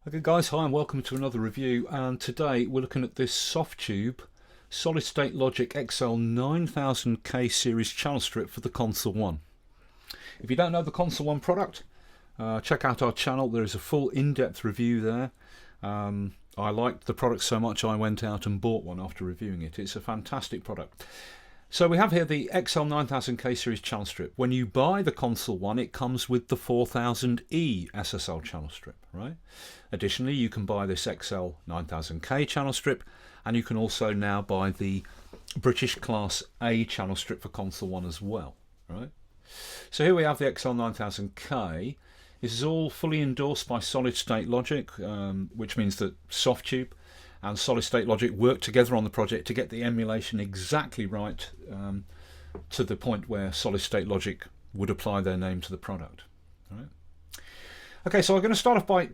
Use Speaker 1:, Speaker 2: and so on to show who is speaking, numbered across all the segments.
Speaker 1: Okay guys, hi and welcome to another review, and today we're looking at this Softube Solid State Logic XL9000K series channel strip for the Console 1. If you don't know the Console 1 product, check out our channel. There is a full in-depth review there. I liked the product so much I went out and bought one after reviewing it. It's a fantastic product. So we have here the XL9000K series channel strip. When you buy the Console 1, it comes with the 4000E SSL channel strip, right? Additionally, you can buy this XL9000K channel strip, and you can also now buy the British Class A channel strip for Console 1 as well, right? So here we have the XL9000K. This is all fully endorsed by Solid State Logic, which means that Softube and Solid State Logic worked together on the project to get the emulation exactly right, to the point where Solid State Logic would apply their name to the product. Right? Okay, so I'm going to start off by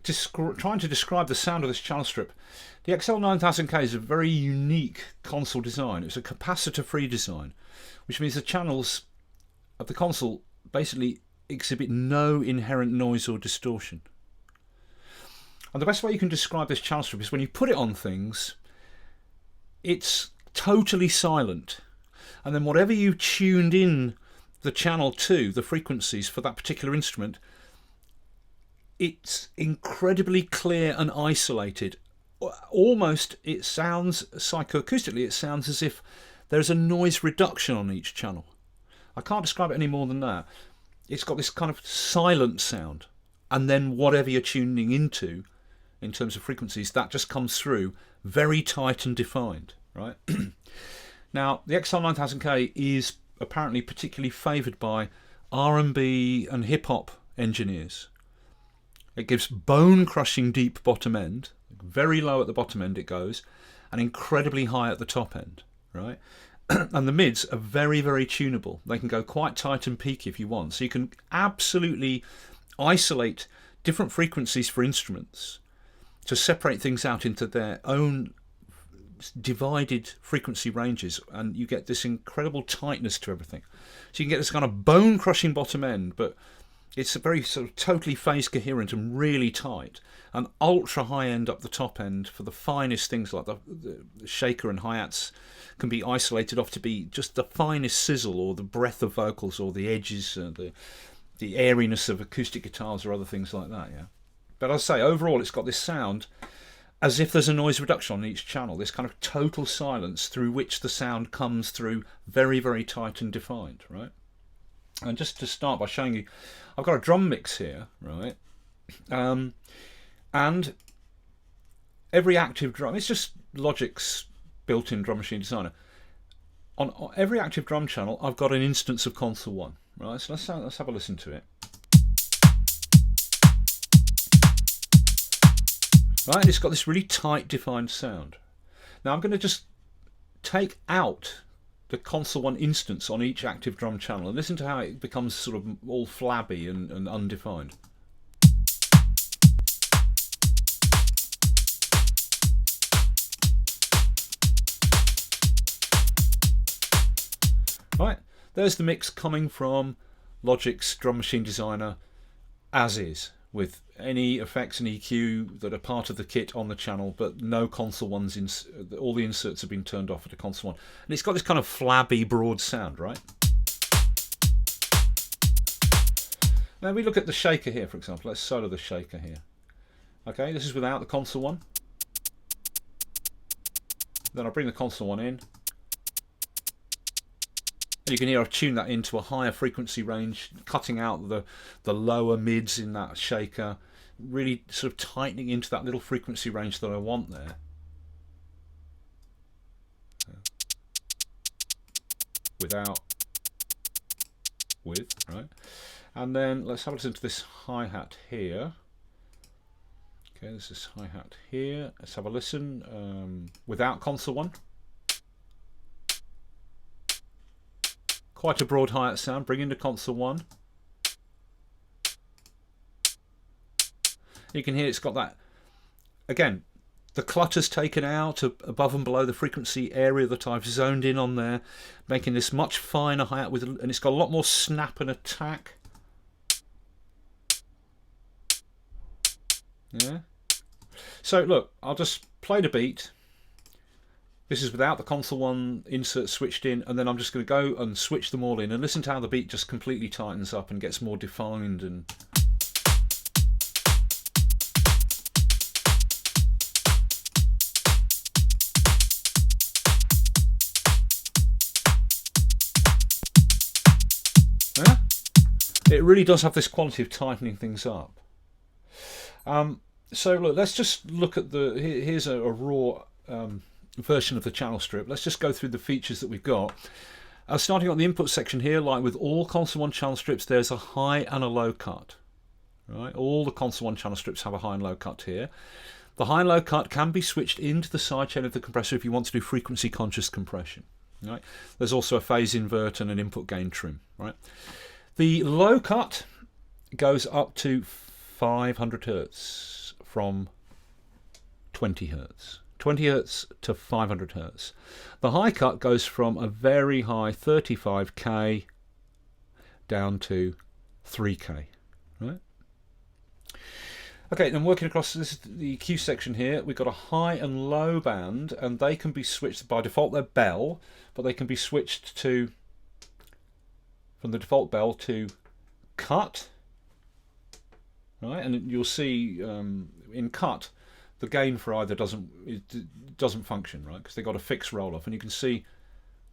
Speaker 1: trying to describe the sound of this channel strip. The XL9000K is a very unique console design. It's a capacitor-free design, which means the channels of the console basically exhibit no inherent noise or distortion. And the best way you can describe this channel strip is when you put it on things, it's totally silent. And then whatever you tuned in the channel to, the frequencies for that particular instrument, it's incredibly clear and isolated. Almost, it sounds psychoacoustically, it sounds as if there's a noise reduction on each channel. I can't describe it any more than that. It's got this kind of silent sound. And then whatever you're tuning into, in terms of frequencies, that just comes through very tight and defined, right? Now, the XL9000K is apparently particularly favoured by R&B and hip-hop engineers. It gives bone-crushing deep bottom end, very low at the bottom end it goes, and incredibly high at the top end, right? And the mids are very, very tunable. They can go quite tight and peaky if you want. So you can absolutely isolate different frequencies for instruments to separate things out into their own divided frequency ranges, and you get this incredible tightness to everything. So you can get this kind of bone-crushing bottom end, but it's a very sort of totally phase coherent and really tight, and ultra high end up the top end for the finest things like the shaker and hi-hats can be isolated off to be just the finest sizzle or the breadth of vocals or the edges, the airiness of acoustic guitars or other things like that, yeah. But as I say, overall it's got this sound as if there's a noise reduction on each channel, this kind of total silence through which the sound comes through very, very tight and defined, right? And just to start by showing you, I've got a drum mix here, right? And every active drum, it's just Logic's built-in drum machine designer. On every active drum channel, I've got an instance of Console 1, right? So let's have a listen to it. Right, and it's got this really tight, defined sound. Now I'm going to just take out the Console 1 instance on each active drum channel and listen to how it becomes sort of all flabby and undefined. Right, there's the mix coming from Logic's drum machine designer as is, with any effects and EQ that are part of the kit on the channel, but no Console 1's, all the inserts have been turned off at the Console 1. And it's got this kind of flabby, broad sound, right? Now we look at the shaker here, for example. Let's solo the shaker here. Okay, this is without the Console 1. Then I'll bring the Console 1 in. You can hear I've tuned that into a higher frequency range, cutting out the lower mids in that shaker, really sort of tightening into that little frequency range that I want there. Without, with, right? And then let's have a listen to this hi-hat here. Okay, this is hi-hat here. Let's have a listen without Console 1. Quite a broad hi-hat sound. Bring in the Console 1. You can hear it's got that, again, the clutter's taken out above and below the frequency area that I've zoned in on there, making this much finer hi-hat, and it's got a lot more snap and attack. Yeah. So look, I'll just play the beat. This is without the console one insert switched in, and then I'm just going to go and switch them all in and listen to how the beat just completely tightens up and gets more defined. And yeah, it really does have this quality of tightening things up. So look, let's just look at here's a raw version of the channel strip. Let's just go through the features that we've got. Starting on the input section here, like with all console 1 channel strips, there's a high and a low cut. Right? All the console 1 channel strips have a high and low cut here. The high and low cut can be switched into the sidechain of the compressor if you want to do frequency conscious compression. Right? There's also a phase invert and an input gain trim. Right? The low cut goes up to 500 Hertz from 20 Hertz. 20 Hertz to 500 Hertz. The high cut goes from a very high 35K down to 3K. Right? Okay, then working across, this is the EQ section here. We've got a high and low band, and they can be switched. By default they're bell, but they can be switched to, from the default bell to cut. Right, and you'll see in cut, the gain for either doesn't function, right? Because they've got a fixed roll off, and you can see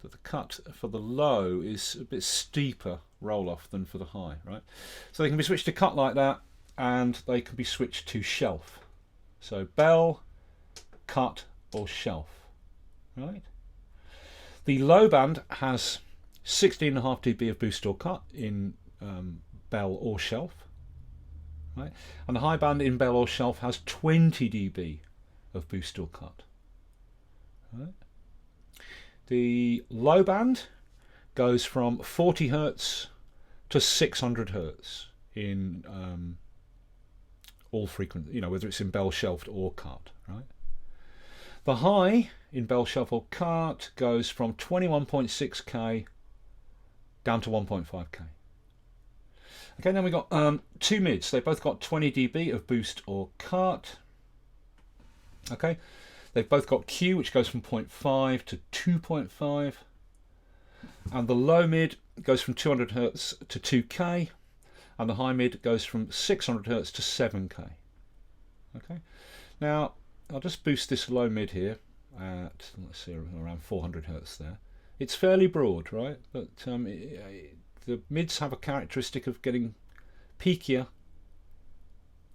Speaker 1: that the cut for the low is a bit steeper roll off than for the high, right? So they can be switched to cut like that, and they can be switched to shelf. So bell, cut, or shelf, right? The low band has 16.5 dB of boost or cut in bell or shelf. Right? And the high band in bell or shelf has 20 dB of boost or cut. Right? The low band goes from 40 Hertz to 600 Hertz in all frequency, whether it's in bell, shelved, or cut. Right? The high in bell, shelf, or cut goes from 21.6K down to 1.5K. Okay, then we've got 2 mids. They've both got 20 dB of boost or cut. Okay, they've both got Q, which goes from 0.5 to 2.5. And the low mid goes from 200 Hertz to 2K. And the high mid goes from 600 Hertz to 7K. Okay, now I'll just boost this low mid here at, let's see, around 400 Hertz there. It's fairly broad, right? But the mids have a characteristic of getting peakier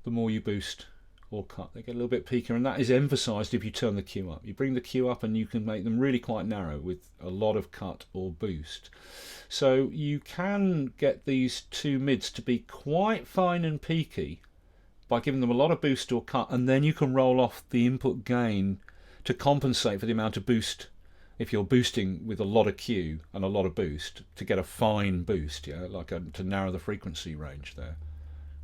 Speaker 1: the more you boost or cut. They get a little bit peakier, and that is emphasised if you turn the Q up. You bring the Q up and you can make them really quite narrow with a lot of cut or boost. So you can get these 2 mids to be quite fine and peaky by giving them a lot of boost or cut, and then you can roll off the input gain to compensate for the amount of boost. If you're boosting with a lot of Q and a lot of boost to get a fine boost, to narrow the frequency range there,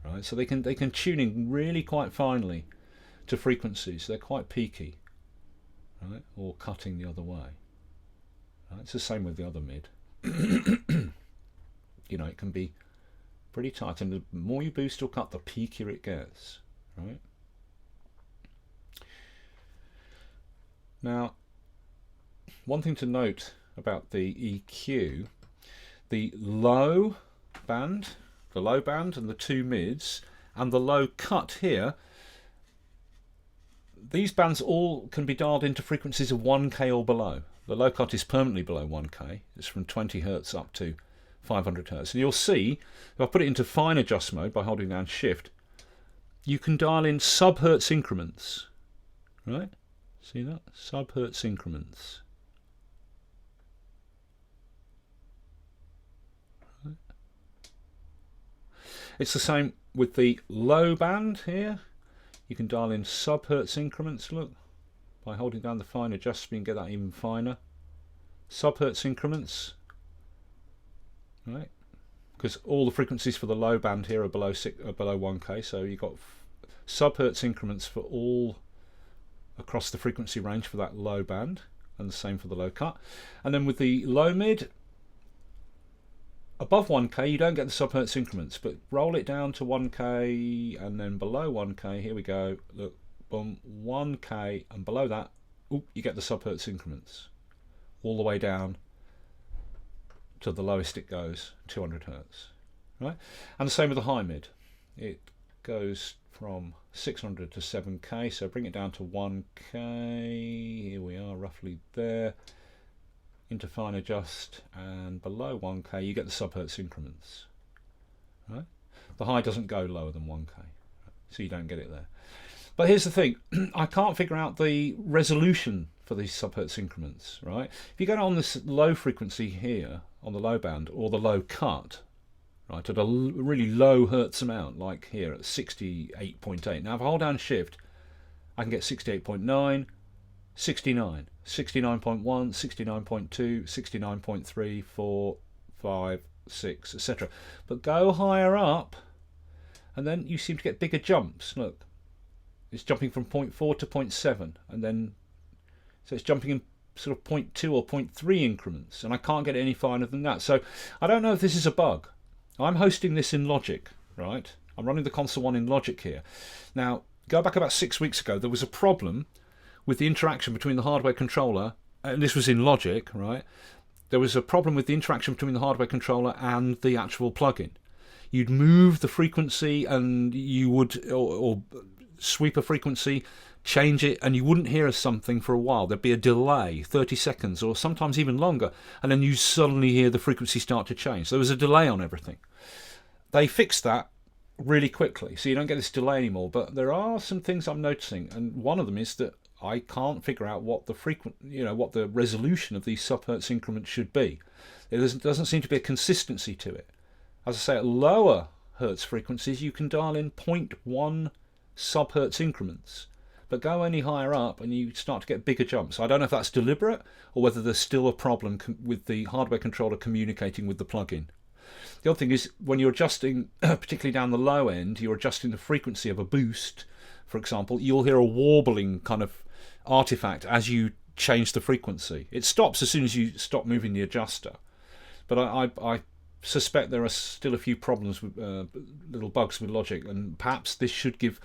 Speaker 1: right? So they can tune in really quite finely to frequencies. They're quite peaky, right? Or cutting the other way. Right? It's the same with the other mid. It can be pretty tight, and the more you boost or cut, the peakier it gets, right? Now, one thing to note about the EQ, the low band and the 2 mids and the low cut here, these bands all can be dialed into frequencies of 1K or below. The low cut is permanently below 1K. It's from 20 Hertz up to 500 Hertz. And you'll see, if I put it into fine adjust mode by holding down Shift, you can dial in sub-Hertz increments, right? See that? Sub-Hertz increments. It's the same with the low band here. You can dial in sub-Hertz increments, look, by holding down the fine adjustment, you can get that even finer. Sub-Hertz increments, right? Because all the frequencies for the low band here are below 1K, so you've got sub-Hertz increments for all across the frequency range for that low band, and the same for the low cut. And then with the low mid, above 1K you don't get the sub-Hertz increments, but roll it down to 1K and then below 1K, here we go, look, boom, 1K, and below that, oop, you get the subhertz increments all the way down to the lowest it goes, 200 hertz, right? And the same with the high mid. It goes from 600 to 7K, so bring it down to 1K. Here we are, roughly there. Into fine adjust, and below 1K you get the subhertz increments, right? The high doesn't go lower than 1K, so you don't get it there. But here's the thing, I can't figure out the resolution for these subhertz increments, right? If you go on this low frequency here, on the low band, or the low cut, right, at a really low hertz amount, like here at 68.8. Now if I hold down shift, I can get 68.9, 69, 69.1, 69.2, 69.3, 4, 5, 6, etc. But go higher up, and then you seem to get bigger jumps. Look, it's jumping from 0.4 to 0.7, and then so it's jumping in sort of 0.2 or 0.3 increments, and I can't get it any finer than that. So I don't know if this is a bug. I'm hosting this in Logic, right? I'm running the Console 1 in Logic here. Now, go back about 6 weeks ago, there was a problem with the interaction between the hardware controller, and this was in Logic, right? There was a problem with the interaction between the hardware controller and the actual plugin. You'd move the frequency, and you would, or sweep a frequency, change it, and you wouldn't hear something for a while. There'd be a delay, 30 seconds, or sometimes even longer, and then you suddenly hear the frequency start to change. So there was a delay on everything. They fixed that really quickly, so you don't get this delay anymore. But there are some things I'm noticing, and one of them is that I can't figure out what the what the resolution of these subhertz increments should be. There doesn't seem to be a consistency to it. As I say, at lower hertz frequencies, you can dial in 0.1 subhertz increments, but go any higher up and you start to get bigger jumps. I don't know if that's deliberate or whether there's still a problem with the hardware controller communicating with the plugin. The other thing is, when you're adjusting, particularly down the low end, you're adjusting the frequency of a boost, for example, you'll hear a warbling kind of artifact as you change the frequency. It stops as soon as you stop moving the adjuster. But I suspect there are still a few problems with little bugs with Logic, and perhaps this should give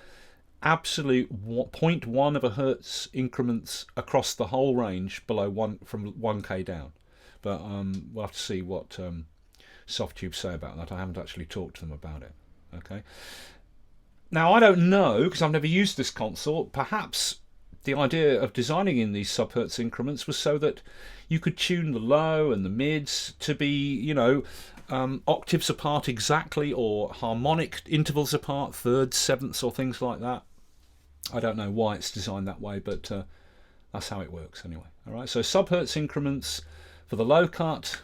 Speaker 1: absolute 0.1 of a hertz increments across the whole range below from 1K down. But we'll have to see what Softube say about that. I haven't actually talked to them about it. Okay. Now I don't know, because I've never used this console. Perhaps the idea of designing in these subhertz increments was so that you could tune the low and the mids to be, octaves apart exactly, or harmonic intervals apart, thirds, sevenths, or things like that. I don't know why it's designed that way, but that's how it works anyway. All right, so subhertz increments for the low cut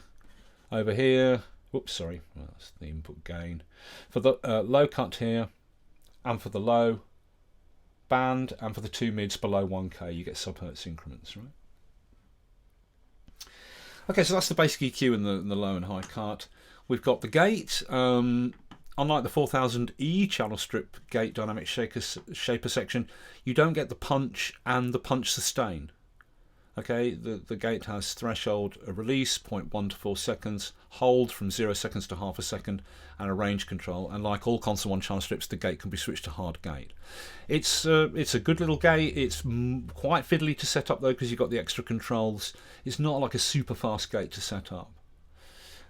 Speaker 1: over here. Whoops, sorry, well, that's the input gain. For the low cut here, and for the low band, and for the two mids below 1K, you get subhertz increments, right? Okay, so that's the basic EQ in the low and high cut. We've got the gate. Unlike the 4000E channel strip gate dynamic shaper section, you don't get the punch and the punch sustain. Okay, the gate has threshold, a release, 0.1 to 4 seconds, hold from 0 seconds to half a second, and a range control. And like all Console 1 channel strips, the gate can be switched to hard gate. It's a good little gate. It's quite fiddly to set up though, because you've got the extra controls. It's not like a super fast gate to set up.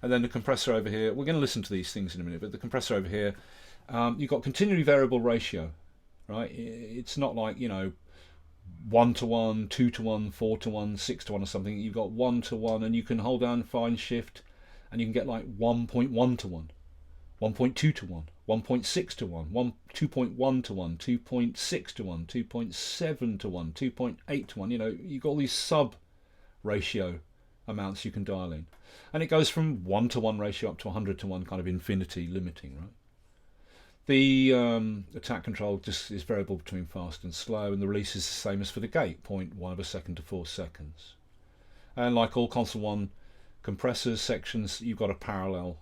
Speaker 1: And then the compressor over here, we're going to listen to these things in a minute, but the compressor over here, you've got continually variable ratio, right? It's not like, 1 to 1, 2 to 1, 4 to 1, 6 to 1 or something. You've got 1 to 1, and you can hold down fine shift and you can get like 1.1 to 1, 1.2 to 1, 1.6 to 1, 2.1 to 1, 2.6 to 1, 2.7 to 1, 2.8 to 1. You've got all these sub ratio amounts you can dial in, and it goes from 1 to 1 ratio up to 100 to 1, kind of infinity limiting, right? The attack control just is variable between fast and slow, and the release is the same as for the gate, 0.1 of a second to 4 seconds. And like all Console 1 compressors sections, you've got a parallel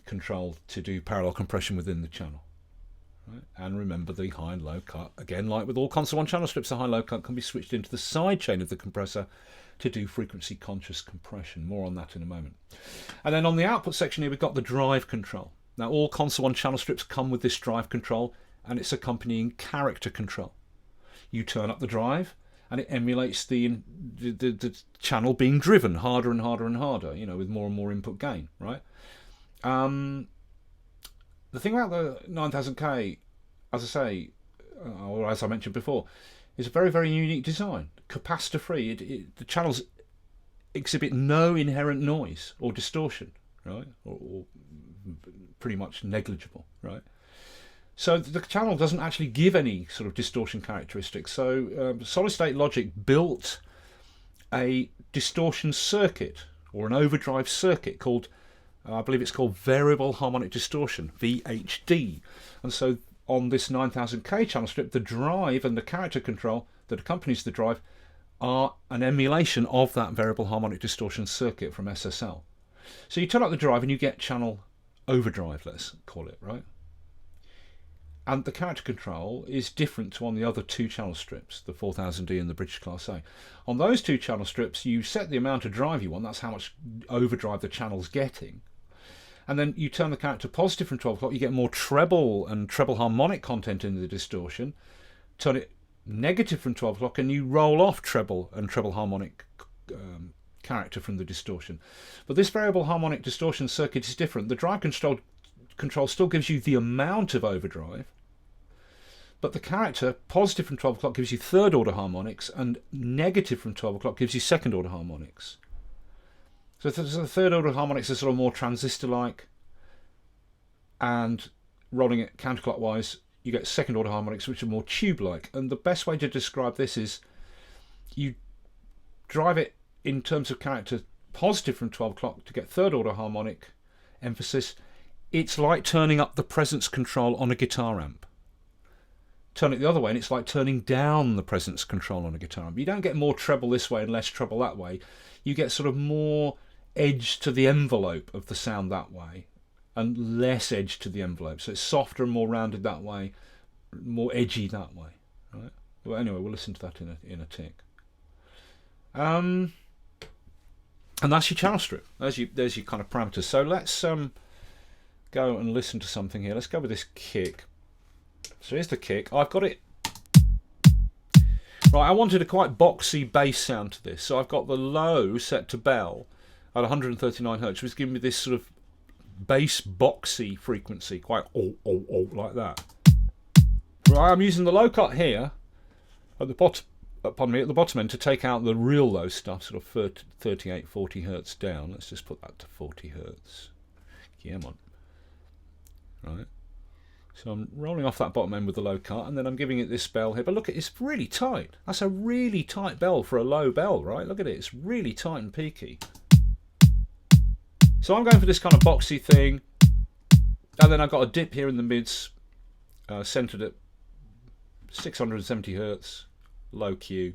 Speaker 1: control to do parallel compression within the channel. Right? And remember the high and low cut, again like with all Console 1 channel strips, the high and low cut can be switched into the side chain of the compressor to do frequency conscious compression. More on that in a moment. And then on the output section here, we've got the drive control. Now all Console 1 channel strips come with this drive control, and its accompanying character control. You turn up the drive and it emulates the channel being driven harder and harder and harder, you know, with more and more input gain, right? The thing about the 9000K, as I say, or as I mentioned before, is a very, very unique design. Capacitor free. The channels exhibit no inherent noise or distortion, right? Or pretty much negligible, right? So the channel doesn't actually give any sort of distortion characteristics. So Solid State Logic built a distortion circuit, or an overdrive circuit, called, I believe it's called Variable Harmonic Distortion, VHD. And so on this 9000K channel strip, the drive and the character control that accompanies the drive are an emulation of that variable harmonic distortion circuit from SSL. So you turn up the drive and you get channel overdrive, let's call it, right? And the character control is different to on the other two channel strips, the 4000D and the British Class A. On those two channel strips, you set the amount of drive you want, that's how much overdrive the channel's getting. And then you turn the character positive from 12 o'clock, you get more treble and treble harmonic content in the distortion. Turn it negative from 12 o'clock and you roll off treble and treble harmonic character from the distortion. But this variable harmonic distortion circuit is different. The drive control still gives you the amount of overdrive, but the character positive from 12 o'clock gives you third order harmonics and negative from 12 o'clock gives you second order harmonics. So the third order harmonics are sort of more transistor like, and rolling it counterclockwise you get second order harmonics which are more tube like. And the best way to describe this is you drive it in terms of character positive from 12 o'clock to get third order harmonic emphasis. It's like turning up the presence control on a guitar amp. Turn it the other way and it's like turning down the presence control on a guitar amp. You don't get more treble this way and less treble that way. You get sort of more edge to the envelope of the sound that way and less edge to the envelope. So it's softer and more rounded that way, more edgy that way. Right? Well, anyway, we'll listen to that in a tick. And that's your channel strip. There's your kind of parameters. So let's go and listen to something here. Let's go with this kick. So here's the kick. I've got it. Right, I wanted a quite boxy bass sound to this. So I've got the low set to bell at 139 Hz, which is giving me this sort of bass boxy frequency, quite like that. Right, I'm using the low cut here at the bottom. Pardon me, at the bottom end to take out the real low stuff, sort of 38, 40 Hz down. Let's just put that to 40 Hz. Come on. Right. So I'm rolling off that bottom end with the low cut, and then I'm giving it this bell here. But look, it's really tight. That's a really tight bell for a low bell, right? Look at it. It's really tight and peaky. So I'm going for this kind of boxy thing. And then I've got a dip here in the mids, centered at 670 Hz, low Q.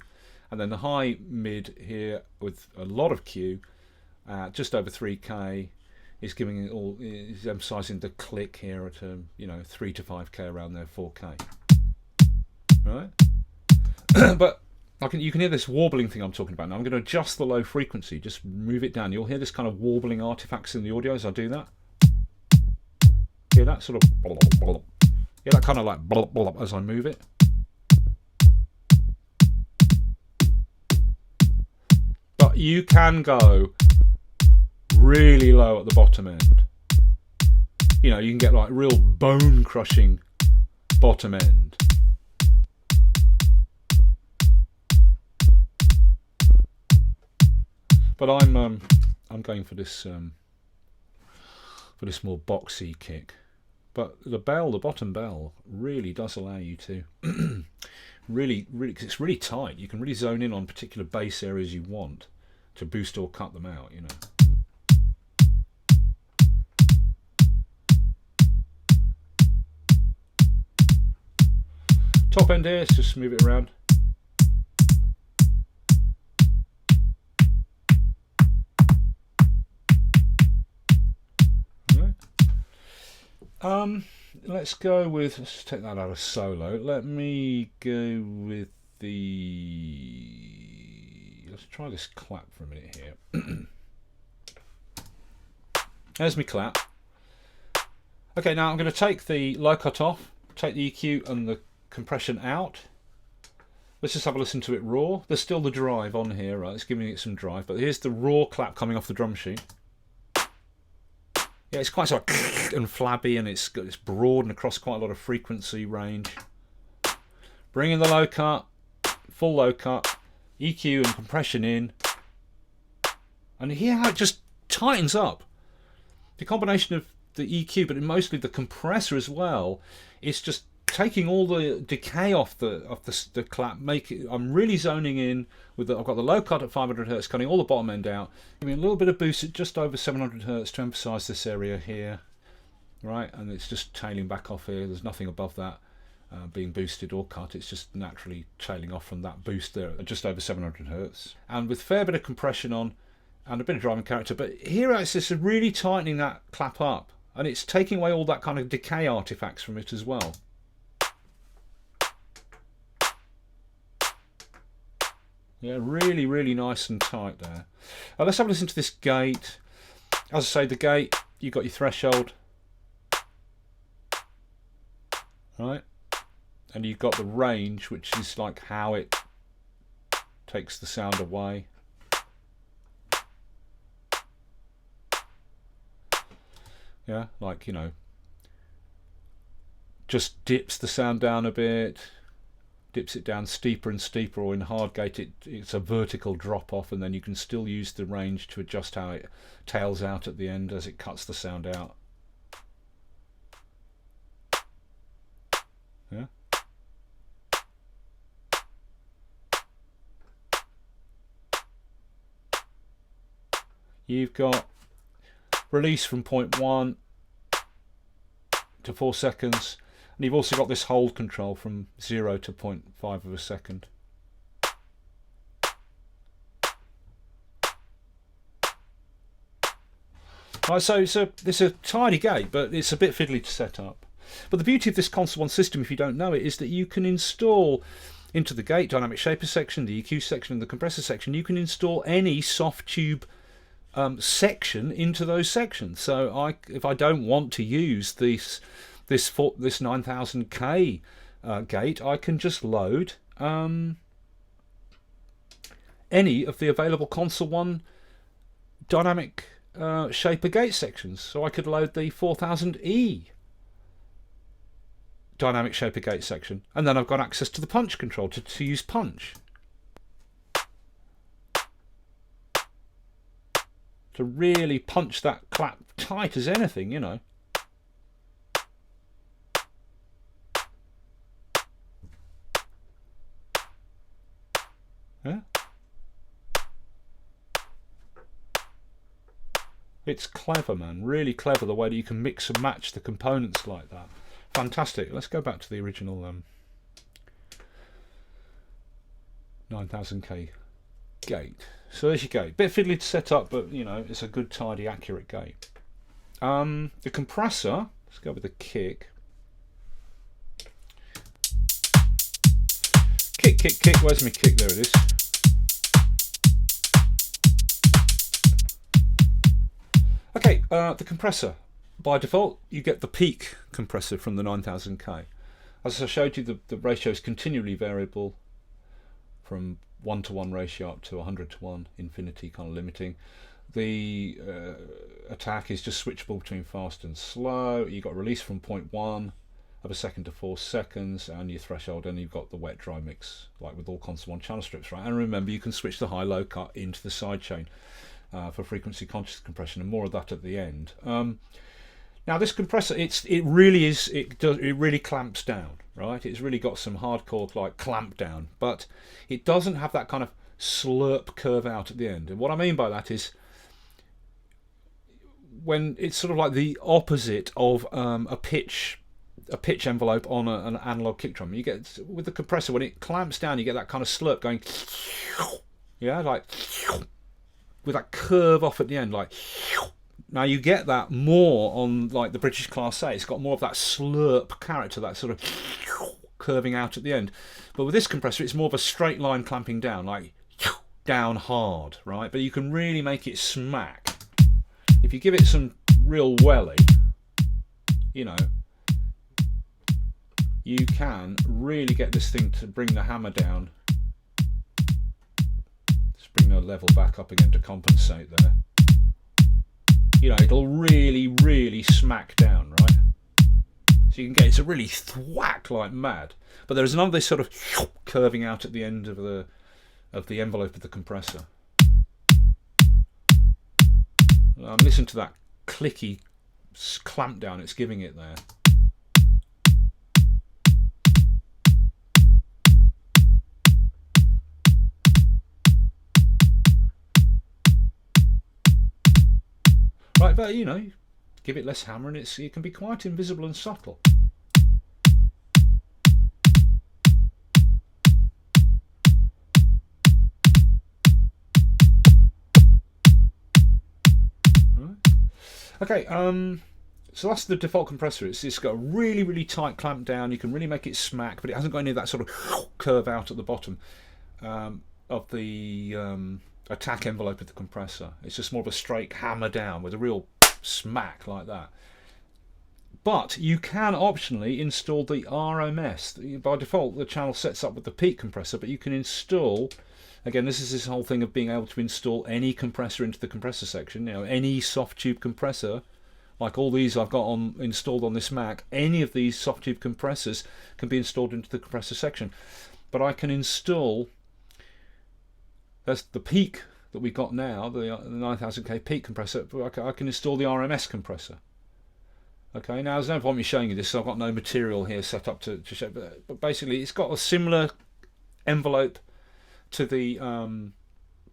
Speaker 1: And then the high mid here with a lot of Q, just over 3K. Is giving it all. Is emphasising the click here at 3 to 5K around there, 4K. Right, but you can hear this warbling thing I'm talking about now. I'm going to adjust the low frequency, just move it down. You'll hear this kind of warbling artifacts in the audio as I do that. Hear that sort of. Hear that kind of like as I move it. But you can go really low at the bottom end. You know, you can get like real bone crushing bottom end. But I'm going for this more boxy kick. But the bottom bell really does allow you to really, cause it's really tight. You can really zone in on particular bass areas you want to boost or cut them out, you know. Top end here, let's just move it around. Right. Let's go with, let's take that out of solo. Let me go with let's try this clap for a minute here. There's my clap. Okay, now I'm going to take the low cut off. take the EQ and the compression out. Let's just have a listen to it raw. There's still the drive on here, right? It's giving it some drive, but here's the raw clap coming off the drum sheet. Yeah, it's quite sort of and flabby, and it's broad and across quite a lot of frequency range. Bring in the low cut, full low cut, EQ and compression in, and hear how it just tightens up. The combination of the EQ, but mostly the compressor as well, it's just taking all the decay off the clap. I'm really zoning in with I've got the low cut at 500 Hz, cutting all the bottom end out. Give me a little bit of boost at just over 700 Hz to emphasize this area here, right? And it's just tailing back off here. There's nothing above that being boosted or cut. It's just naturally tailing off from that boost there at just over 700 Hz. And with a fair bit of compression on and a bit of driving character, but here it's just really tightening that clap up, and it's taking away all that kind of decay artifacts from it as well. Yeah, really, really nice and tight there. Let's have a listen to this gate. As I say, the gate, you've got your threshold, right? And you've got the range, which is like how it takes the sound away. Yeah, like, you know, just dips the sound down a bit. Dips it down steeper and steeper, or in hard gate it's a vertical drop off, and then you can still use the range to adjust how it tails out at the end as it cuts the sound out. Yeah. You've got release from 0.1 to 4 seconds. And you've also got this hold control from 0 to 0.5 of a second. Right, so it's a tidy gate, but it's a bit fiddly to set up. But the beauty of this Console 1 system, if you don't know it, is that you can install into the gate dynamic shaper section, the EQ section, and the compressor section. You can install any Softube section into those sections. So if I don't want to use this 9000K gate, I can just load any of the available Console 1 dynamic shaper gate sections. So I could load the 4000E dynamic shaper gate section, and then I've got access to the punch control to use punch, to really punch that clap tight as anything, you know. Yeah. It's clever, man. Really clever, the way that you can mix and match the components like that. Fantastic. Let's go back to the original 9000K gate. So there's your gate. Bit fiddly to set up, but you know, it's a good, tidy, accurate gate. The compressor, let's go with the kick. Kick, where's my kick? There it is. Okay, the compressor. By default, you get the peak compressor from the 9000K. As I showed you, the ratio is continually variable from 1:1 ratio up to 100:1 infinity, kind of limiting. The attack is just switchable between fast and slow. You've got release from 0.1 of a second to 4 seconds, and your threshold, and you've got the wet dry mix like with all Console 1 channel strips, right? And remember, you can switch the high low cut into the sidechain for frequency conscious compression, and more of that at the end. Now this compressor, it really clamps down, right? It's really got some hardcore like clamp down, but it doesn't have that kind of slurp curve out at the end. And what I mean by that is, when it's sort of like the opposite of a pitch envelope on an analog kick drum. You get, with the compressor, when it clamps down, you get that kind of slurp going, yeah, like with that curve off at the end, like. Now you get that more on like the British Class A. It's got more of that slurp character, that sort of curving out at the end. But with this compressor, it's more of a straight line clamping down, like down hard, right? But you can really make it smack if you give it some real welly, you know. you can really get this thing to bring the hammer down. Let's bring the level back up again to compensate there. You know, it'll really smack down, right? So you can get it's a really thwack like mad. But there's another sort of curving out at the end of the envelope of the compressor. Listen to that clicky clamp down it's giving it there. Right, but you know, give it less hammer and it can be quite invisible and subtle. Okay, so that's the default compressor. It's got a really tight clamp down. You can really make it smack, but it hasn't got any of that sort of curve out at the bottom of the attack envelope of the compressor. It's just more of a straight hammer down with a real smack like that. But you can optionally install the RMS. By default, the channel sets up with the peak compressor, but you can install. Again, this is this whole thing of being able to install any compressor into the compressor section. You know, any Softube compressor, like all these I've got installed on this Mac. Any of these Softube compressors can be installed into the compressor section. But I can install. That's the peak that we got now, the 9000K peak compressor. I can install the RMS compressor. Okay, now there's no point me showing you this, so I've got no material here set up to show. But basically, it's got a similar envelope to the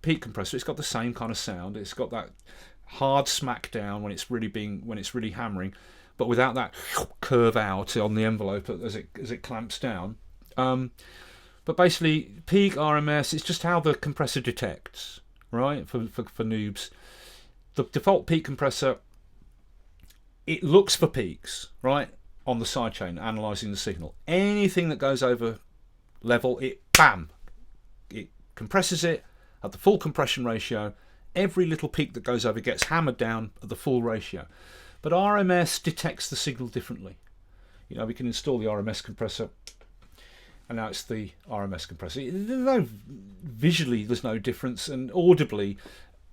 Speaker 1: peak compressor. It's got the same kind of sound. It's got that hard smack down when it's really hammering, but without that curve out on the envelope as it clamps down. But basically, peak RMS, it's just how the compressor detects, right? For noobs, the default peak compressor, it looks for peaks, right, on the sidechain, analysing the signal. Anything that goes over level, it bam. It compresses it at the full compression ratio. Every little peak that goes over gets hammered down at the full ratio. But RMS detects the signal differently. You know, we can install the RMS compressor, and now it's the RMS compressor. Visually, there's no difference, and audibly,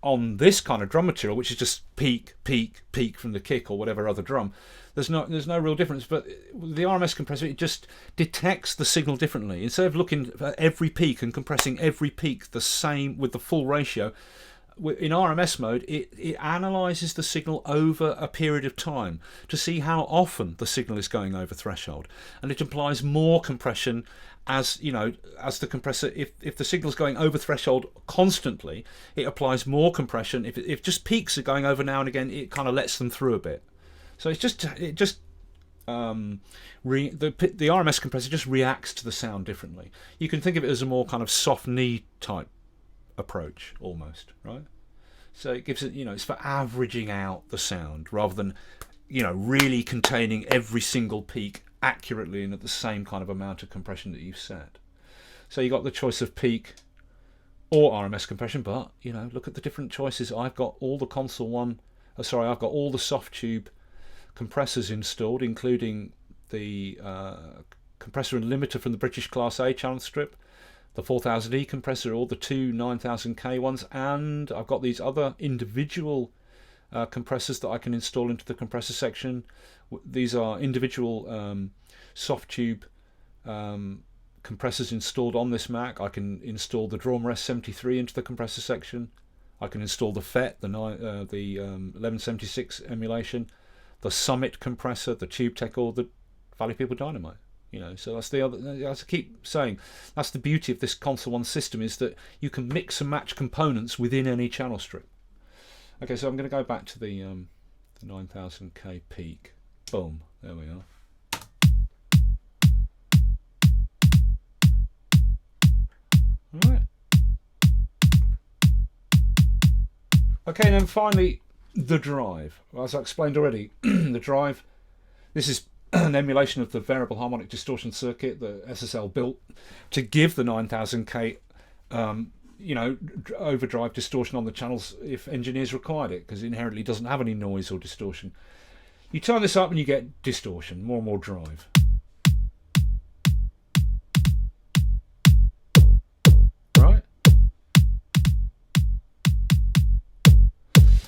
Speaker 1: on this kind of drum material, which is just peak from the kick or whatever other drum, there's no real difference. But the RMS compressor, it just detects the signal differently. Instead of looking at every peak and compressing every peak the same with the full ratio, in RMS mode, it analyses the signal over a period of time to see how often the signal is going over threshold, and it applies more compression as the compressor. If the signal's going over threshold constantly, it applies more compression. If just peaks are going over now and again, it kind of lets them through a bit. So the RMS compressor just reacts to the sound differently. You can think of it as a more kind of soft knee type approach almost, right? So it gives it, it's for averaging out the sound rather than, really containing every single peak accurately and at the same kind of amount of compression that you've set. So you got the choice of peak or RMS compression, but look at the different choices. I've got all the I've got all the Softube compressors installed, including the compressor and limiter from the British Class A channel strip, the 4000E compressor, or the two 9000K ones, and I've got these other individual compressors that I can install into the compressor section. These are individual Softube compressors installed on this Mac. I can install the Drum S73 into the compressor section. I can install the FET, the 1176 emulation, the Summit compressor, the TubeTech, or the Valley People Dynamite. So that's the other. As I keep saying, that's the beauty of this Console One system, is that you can mix and match components within any channel strip. Okay, so I'm going to go back to the 9000K peak. Boom, there we are. All right. Okay, and then finally, the drive. Well, as I explained already, the drive. This is an emulation of the variable harmonic distortion circuit that SSL built to give the 9000K overdrive distortion on the channels if engineers required it, because it inherently doesn't have any noise or distortion. You turn this up and you get distortion, more and more drive.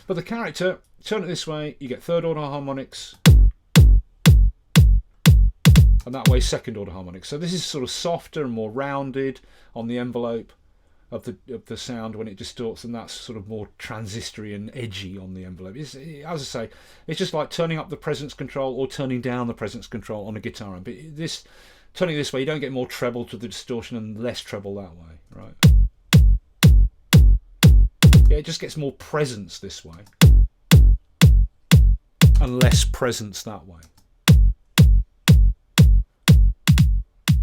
Speaker 1: But the character, turn it this way, you get third order harmonics, and that way second order harmonics. So this is sort of softer and more rounded on the envelope of the sound when it distorts, and that's sort of more transistory and edgy on the envelope. As I say, it's just like turning up the presence control or turning down the presence control on a guitar amp. But this, turning this way, you don't get more treble to the distortion and less treble that way, right? Yeah, it just gets more presence this way and less presence that way.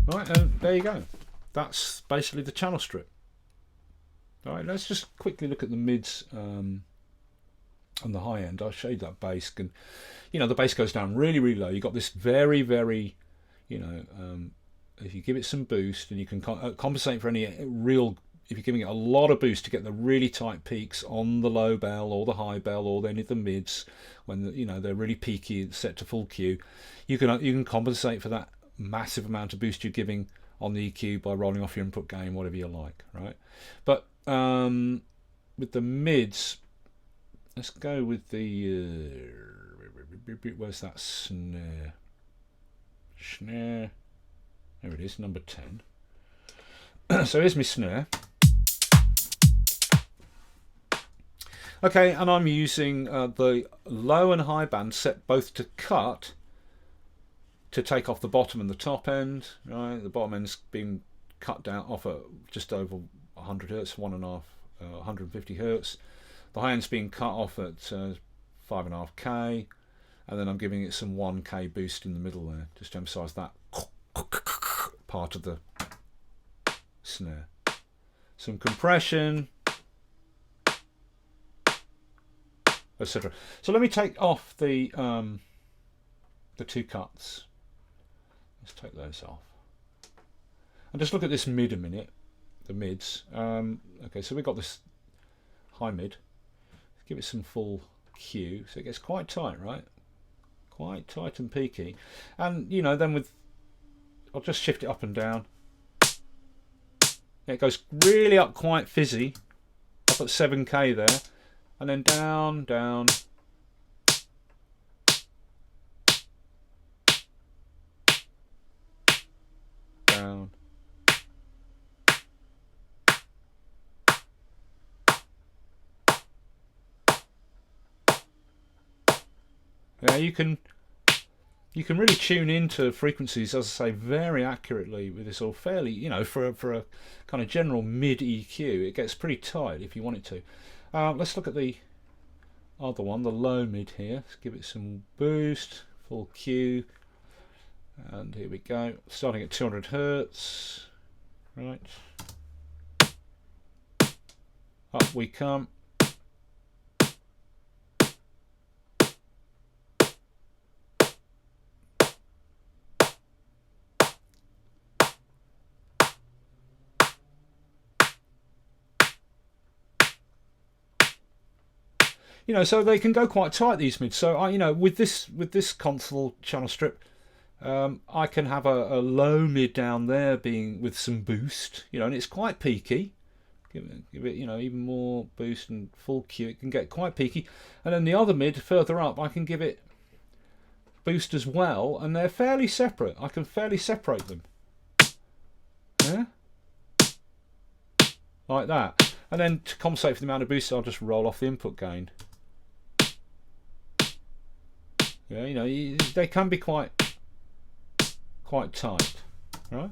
Speaker 1: Right, and there you go. That's basically the channel strip. Alright, let's just quickly look at the mids and the high end. I'll show you that bass. And you know, the bass goes down really, really low. You've got this very, very, you know, if you give it some boost, and you can compensate for any real, if you're giving it a lot of boost to get the really tight peaks on the low bell or the high bell or any of the mids, when you know they're really peaky, set to full Q, you can compensate for that massive amount of boost you're giving on the EQ by rolling off your input gain, whatever you like, right? But with the mids, let's go with the where's that snare? Snare, there it is, number 10. So here's my snare. Okay, and I'm using the low and high band set both to cut, to take off the bottom and the top end, right? The bottom end's been cut down off at just over 100 hertz, 150 hertz. The high end's being cut off at 5.5K, and then I'm giving it some 1K boost in the middle there, just to emphasize that part of the snare. Some compression, etc. So let me take off the two cuts. Let's take those off and just look at this mid a minute, the mids. Okay, so we've got this high mid. Let's give it some full Q, so it gets quite tight, right? Quite tight and peaky. And you know, then I'll just shift it up and down. It goes really up, quite fizzy, up at 7K there, and then down, down. Down. Yeah, you can really tune into frequencies, as I say, very accurately with this, or fairly, you know, for a kind of general mid EQ. It gets pretty tight if you want it to. Let's look at the other one, the low mid here. Let's give it some boost, full Q. And here we go, starting at 200 hertz, right, up we come, you know, so they can go quite tight, these mids. So you know, with this console channel strip, I can have a low mid down there being with some boost, you know, and it's quite peaky. Give it, you know, even more boost and full Q. It can get quite peaky, and then the other mid further up, I can give it boost as well, and they're fairly separate. I can fairly separate them. Yeah, like that. And then to compensate for the amount of boost, I'll just roll off the input gain. Yeah, you know, they can be quite tight, right?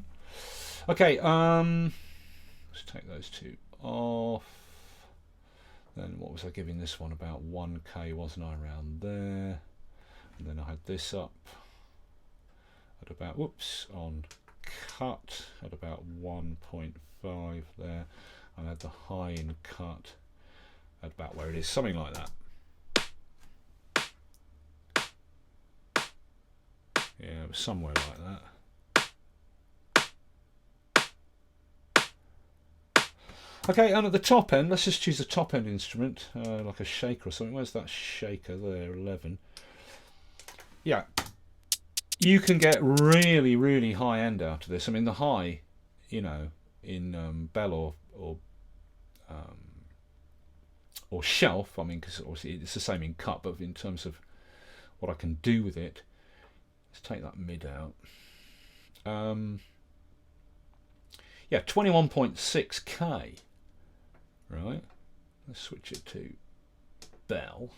Speaker 1: Okay, let's take those two off. Then what was I giving this one? About 1K, wasn't I, around there? And then I had this up at about, whoops, on cut at about 1.5 there. I had the high in cut at about where it is, something like that. Yeah, it was somewhere like that. Okay, and at the top end, let's just choose a top end instrument, like a shaker or something. Where's that shaker there? 11. Yeah, you can get really, really high end out of this. I mean, the high, you know, in bell or or shelf. I mean, because obviously it's the same in cut, but in terms of what I can do with it, let's take that mid out. Yeah, 21.6K. Right. Let's switch it to bell,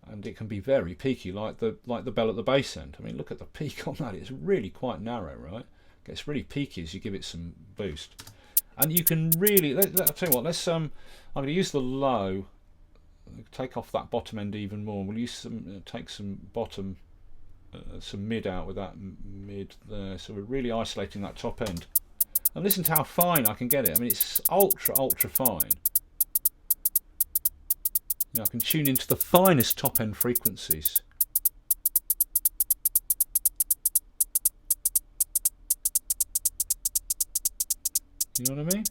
Speaker 1: and it can be very peaky, like the bell at the bass end. I mean, look at the peak on that; it's really quite narrow, right? It gets really peaky as you give it some boost, and you can really. I'll tell you what. Let's I'm going to use the low. Take off that bottom end even more. We'll use some. Take some bottom, some mid out with that mid there. So we're really isolating that top end. And listen to how fine I can get it. I mean, it's ultra fine. I can tune into the finest top end frequencies. You know what I mean?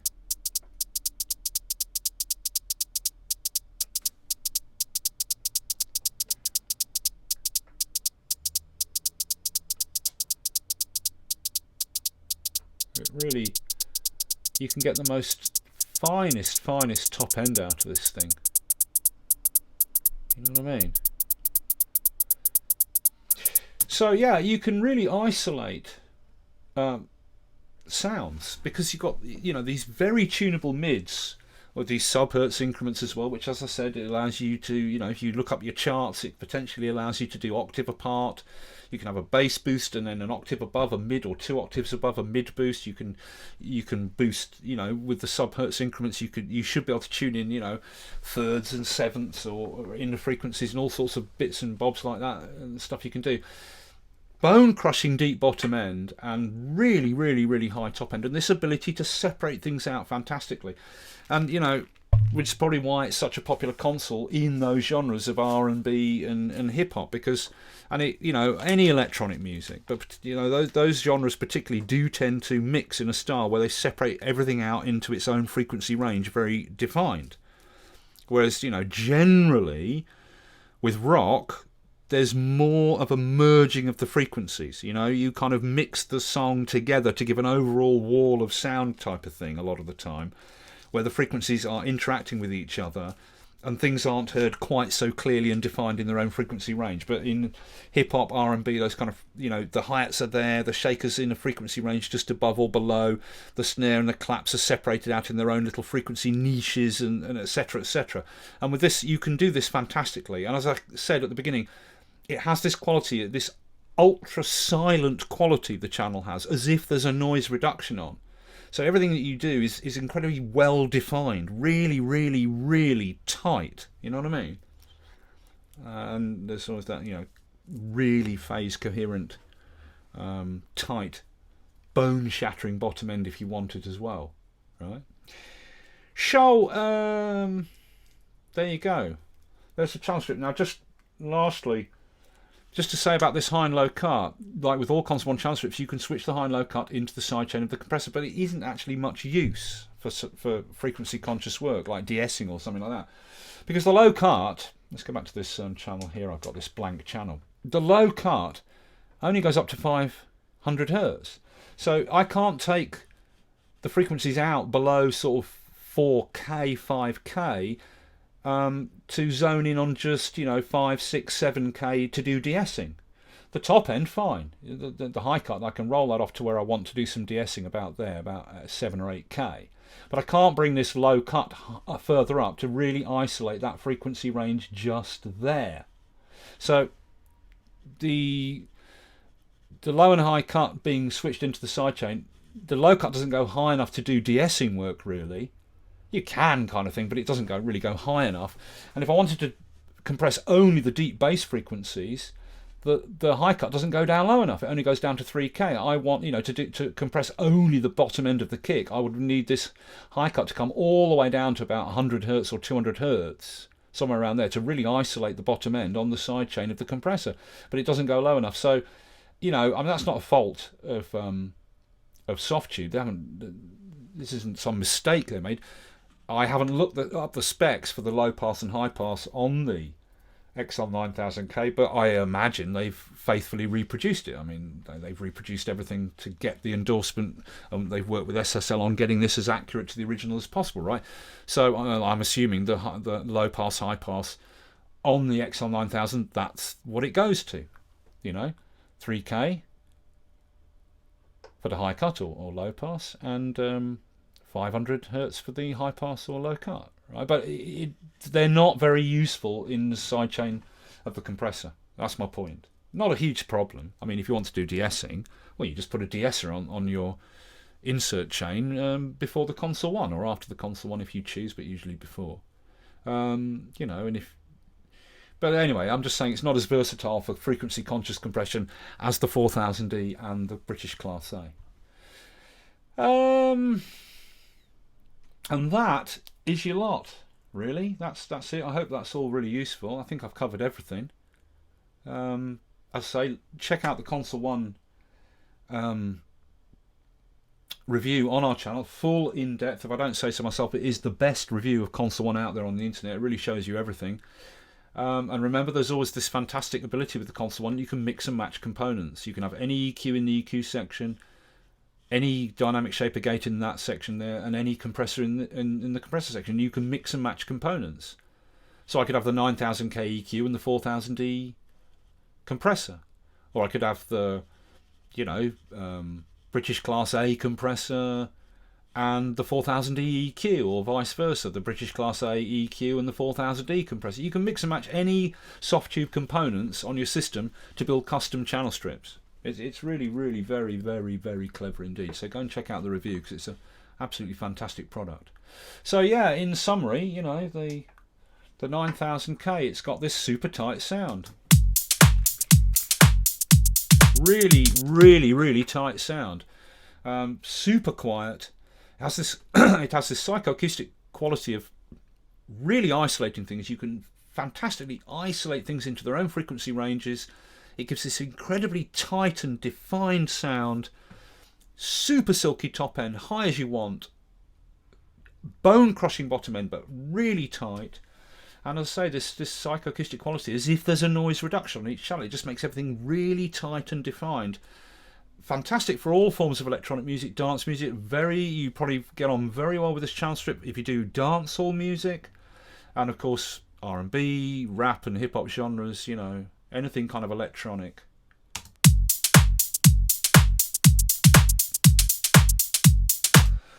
Speaker 1: It really, you can get the most finest top end out of this thing. You know what I mean? So yeah, you can really isolate sounds, because you've got, you know, these very tunable mids, or these sub-hertz increments as well, which, as I said, it allows you to, you know, if you look up your charts, it potentially allows you to do octave apart. You can have a bass boost and then an octave above a mid, or 2 octaves above a mid boost. You can boost, you know, with the sub-hertz increments. You should be able to tune in, you know, thirds and sevenths or inner frequencies and all sorts of bits and bobs like that and stuff you can do. Bone crushing deep bottom end and really high top end, and this ability to separate things out fantastically. And you know, which is probably why it's such a popular console in those genres of R&B and hip hop, because, and it, you know, any electronic music, but you know, those genres particularly do tend to mix in a style where they separate everything out into its own frequency range, very defined. Whereas, you know, generally with rock, there's more of a merging of the frequencies. You know, you kind of mix the song together to give an overall wall of sound type of thing a lot of the time, where the frequencies are interacting with each other and things aren't heard quite so clearly and defined in their own frequency range. But in hip-hop, R&B, those kind of, you know, the hi-hats are there, the shakers in a frequency range just above or below, the snare and the claps are separated out in their own little frequency niches, and etc, etc. And with this, you can do this fantastically. And as I said at the beginning, it has this quality, this ultra silent quality the channel has, as if there's a noise reduction on. So everything that you do is incredibly well defined, really tight. You know what I mean? And there's always that, you know, really phase coherent, tight, bone shattering bottom end if you want it as well, right? So there you go. There's the transcript. Now, just lastly, just to say about this high and low cut, like with all Console 1 transcripts, you can switch the high and low cut into the sidechain of the compressor, but it isn't actually much use for frequency conscious work like de-essing or something like that. Because the low cut, let's go back to this channel here, I've got this blank channel. The low cut only goes up to 500 Hertz. So I can't take the frequencies out below sort of 4K, 5K, to zone in on just, you know, 5, 6, 7K to do de-essing. The top end, fine. The high cut, I can roll that off to where I want to do some de-essing about there, about 7 or 8K. But I can't bring this low cut further up to really isolate that frequency range just there. So the low and high cut being switched into the sidechain, the low cut doesn't go high enough to do de-essing work really. You can kind of thing, but it doesn't really go high enough. And if I wanted to compress only the deep bass frequencies, the high cut doesn't go down low enough. It only goes down to 3K. I want, you know, to compress only the bottom end of the kick, I would need this high cut to come all the way down to about 100 Hertz or 200 Hertz, somewhere around there, to really isolate the bottom end on the side chain of the compressor. But it doesn't go low enough. So, you know, I mean, that's not a fault of Softube. They haven't. This isn't some mistake they made. I haven't looked up the specs for the low pass and high pass on the XL9000K, but I imagine they've faithfully reproduced it. I mean, they've reproduced everything to get the endorsement. They've worked with SSL on getting this as accurate to the original as possible, right? So I'm assuming the low pass, high pass on the XL9000, that's what it goes to. You know, 3K for the high cut or low pass, and 500 hertz for the high pass or low cut. Right, but they're not very useful in the sidechain of the compressor. That's my point. Not a huge problem. I mean, if you want to do de-essing, well, you just put a de-esser on your insert chain before the console 1 or after the console 1 if you choose, but usually before. You know, and if. But anyway, I'm just saying it's not as versatile for frequency conscious compression as the 4000D and the British Class A. And that is your lot, really. That's it. I hope that's all really useful. I think I've covered everything. As I say, check out the Console 1 review on our channel, full in depth. If I don't say so myself, it is the best review of Console 1 out there on the internet. It really shows you everything. And remember, there's always this fantastic ability with the Console 1. You can mix and match components. You can have any EQ in the EQ section, any dynamic shaper gate in that section there, and any compressor in the compressor section. You can mix and match components. So I could have the 9000K EQ and the 4000D compressor, or I could have the, you know, British Class A compressor and the 4000D EQ, or vice versa, the British Class A EQ and the 4000D compressor. You can mix and match any Softube components on your system to build custom channel strips. It's really, really very, very, very clever indeed. So go and check out the review because it's an absolutely fantastic product. So yeah, in summary, you know, the 9000K, it's got this super tight sound. Really, really, really tight sound. Super quiet. It has this it has this psychoacoustic quality of really isolating things. You can fantastically isolate things into their own frequency ranges. It gives this incredibly tight and defined sound, super silky top end, high as you want, bone crushing bottom end, but really tight. And as I say, this psychoacoustic quality, as if there's a noise reduction on each channel, it just makes everything really tight and defined. Fantastic for all forms of electronic music, dance music. You probably get on very well with this channel strip if you do dancehall music, and of course R&B, rap, and hip hop genres. You know, anything kind of electronic.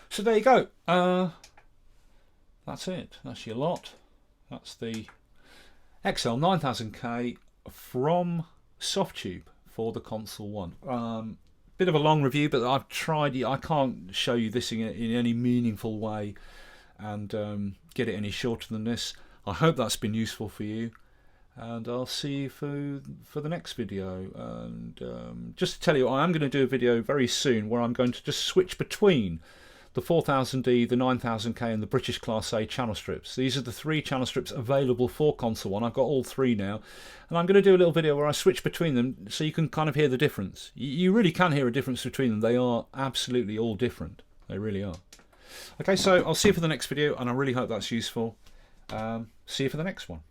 Speaker 1: So there you go. That's it. That's your lot. That's the XL9000K from Softube for the Console 1. Bit of a long review, but I've tried. I can't show you this in any meaningful way and get it any shorter than this. I hope that's been useful for you, and I'll see you for the next video. And just to tell you, I am going to do a video very soon where I'm going to just switch between the 4000D, the 9000K and the British Class A channel strips. These are the 3 channel strips available for Console 1. I've got all 3 now, and I'm going to do a little video where I switch between them so you can kind of hear the difference. You really can hear a difference between them. They are absolutely all different. They really are. Okay, so I'll see you for the next video, and I really hope that's useful. See you for the next one.